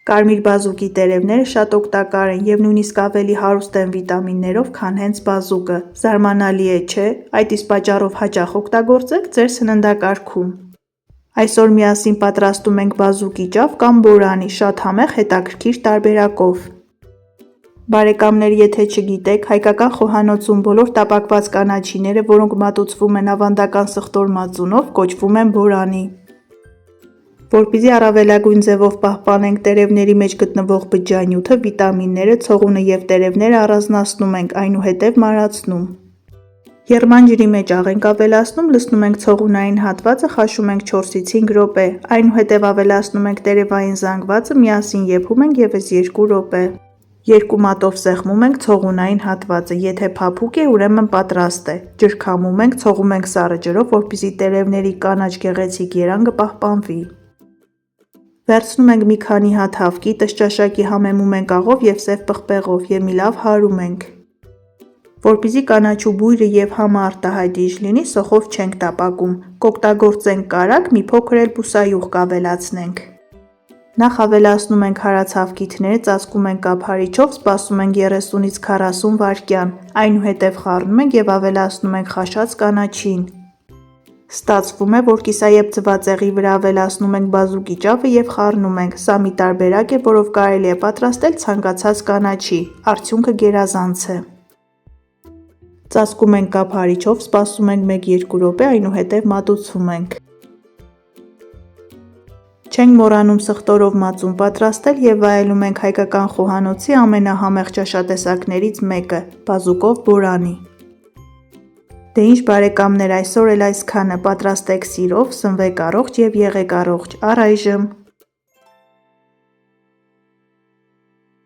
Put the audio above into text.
Կարմիր բազուկի տերևները շատ օգտակար են և նույնիսկ ավելի հարուստ են վիտամիններով, քան հենց բազուկը։ Զարմանալի է, չէ՞։ Այդ իսկ պատճառով հաճախ օգտագործեք ձեր սննդակարգում։ Այսօր միասին պատրաստում ենք բազուկի ճավ կամ բորանի շատ համեղ հետաքրքիր տարբերակով։ Բարեկամներ, եթե չգիտեք, հայկական խոհանոցում բոլոր տապակված կանաչիները, որոնք մատուցվում են ավանդական սխտոր մածունով, կոչվում են բորանի։ Որպեսզի առավելագույն ձևով պահպանենք տերևների մեջ գտնվող բջջանյութը, վիտամինները, ցողունը և տերևները առանձնացնում ենք, այնուհետև մարացնում։ Եղման ջրի մեջ աղ ենք ավելացնում, լցնում ենք ցողունային հատվածը, խաշում ենք 4-ից 5 րոպե, այնուհետև ավելացնում ենք տերևային զանգվածը, միասին եփում ենք ևս 2 րոպե։ Երկու մատով սեղմում ենք ցողունային հատվածը, եթե փափուկ է, ուրեմն պատրաստ է։ Ջրքամում ենք, ցողում ենք սառը ջրով, որպեսզի տերևների կանաչ գեղեցիկ երանգը պահպանվի։ Վերցնում ենք մի քանի հատ հավկի, տշճաշակի համեմում ենք աղով և սև պղպեղով և մի լավ հարում ենք։ Որպեսզի կանաչու բույրը և համը արտահայտիչ լինի, սոխով չենք տապակում, կօգտագործենք կարագ, մի փոքր էլ բուսայուղ կավելացնենք։ Նախ ավելացնում ենք հարած հավկիթները, ծածկում ենք կափարիչով, սպասում ենք 30-ից 40 վայրկյան, այնուհետև խառնում ենք և ավելացնում ենք խաշած կանաչին։ Ստացվում է, որ կիսաեպ ձվածեղի վրա ավելացնում ենք բազուկի ճավը և խառնում ենք, սա մի տարբերակ է, որով կարելի է պատրաստել ցանկացած կանաչի, արդյունքը գերազանց է։ Ծածկում ենք կափարիչով, սպասում ենք 1-2 րոպե, այնուհետև մատուցում ենք։ Չենք մոռանում սխտորով մածուն պատրաստել և վայելում ենք հայկական խոհանոցի ամենահամեղ ճաշատեսակներից մեկը՝ բազուկով բորանի։ Դե ինչ բարեկամներ, այսօր էլ այսքանը, պատրաստեք սիրով, սնվեք առողջ և եղեք առողջ, առայժմ։